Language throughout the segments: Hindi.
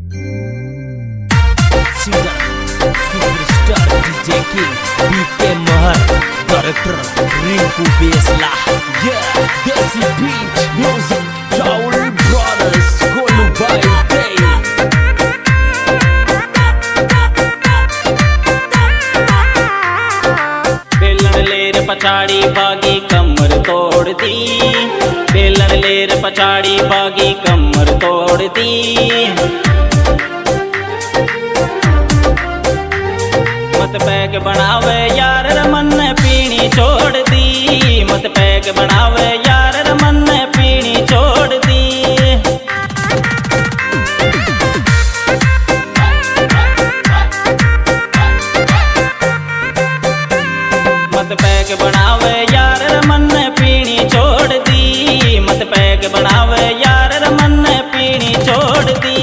Singer superstar DJ king BK Mahar director Rinku Besla desi beat music Chawal brothers Golu Bhai डे बेलन लेर पछाड़ी भागी कमर तोड़ दी, बेलन लेर पछाड़ी भागी कमर तोड़ दी। मत पैक बनावे यार रमन ने पीनी छोड़ दी, मत पैक बनावे यार रमन ने पीनी छोड़ दी। मत पैक बनावे यार रमन ने पीनी छोड़ दी, मत पैक बनावे यार रमन ने पीनी छोड़ दी।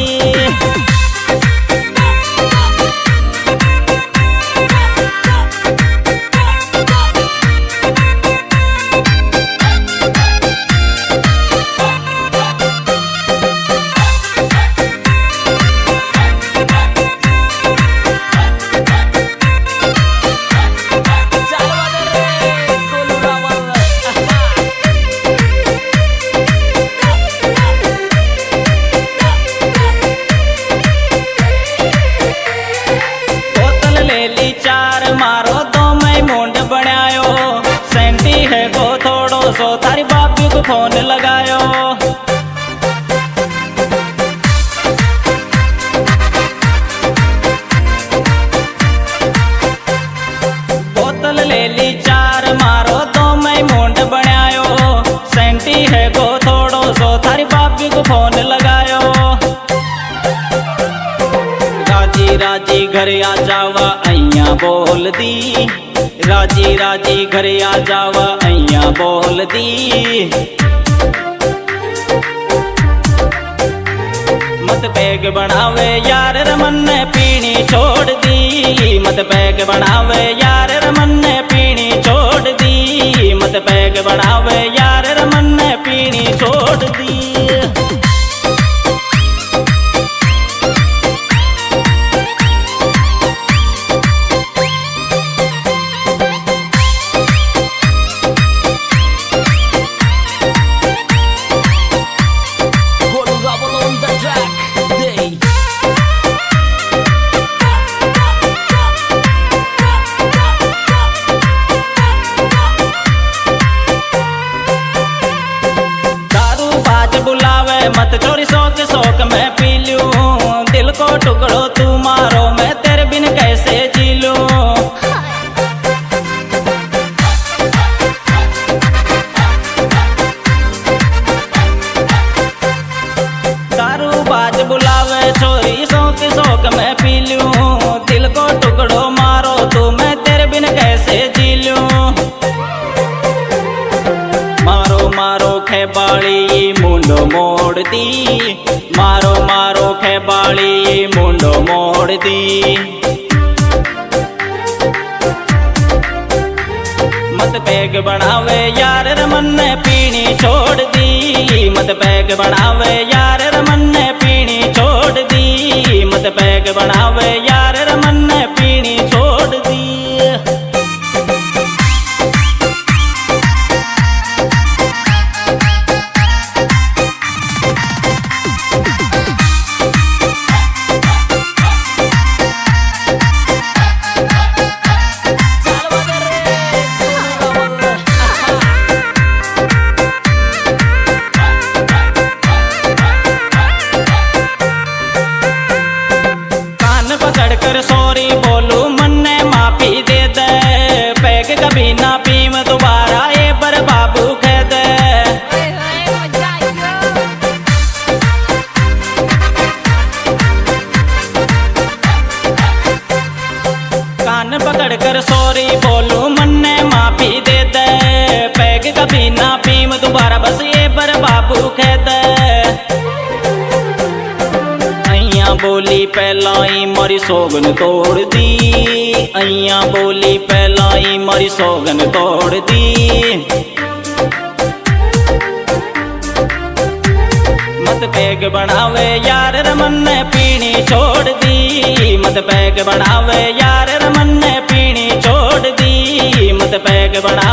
सो तारी बापी को फोन लगायो, बोतल ले ली चार मारो तो मैं मुंड बनायो। सेंटी है को थोड़ो सो तारी बापी को फोन लगायो। राजी राजी घर आ जावा अइया बोल दी, राजी राजी घर आ जावा अइया बोल दी। मत बैग बनावे यार रमन ने पीनी छोड़ दी, मत बैग बनावे यार रमन ने पीनी छोड़ दी, मत बैग बनावे यार रमन ने पीनी छोड़ दी। मत चोरी शौक शौक मैं पी लूं, दिल को टुकड़ो तू मारो मैं तेरे बिन कैसे जी लूं। दारू बाज बुलावे चोरी शौक शौक मैं पी लूं, दिल को टुकड़ो मारो तू मैं तेरे बिन कैसे जी लूं। मारो मारो खेबाड़ी मुंडो मोड़ दी, मारो मारो खेबाड़ी मुंडो मोड़ दी। मत बैग बनावे यार रमन ने पीनी छोड़ दी, मत बैग बनावे यार रमन ने पीनी छोड़ दी, मत बैग बनावे यार रमन ने पीनी छोड़ दी। कर सॉरी बोलू मन ने माफी दे दे, पैग कभी ना पीम दोबारा ये पर बाबू कह दे। कान पकड़ कर सॉरी बोलू मन ने माफी दे दे, पैग कभी ना पीम दोबारा बस ये पर बाबू कह दे। बोली पहलाई मारी सोगन तोड़ दी, अइया बोली पहलाई मारी सोगन तोड़ दी। मत पैग बनावे यार रमन ने पीनी छोड़ दी मत पैग बढ़ावे यार रमन ने पीनी छोड़ दी मत पैग बढ़ा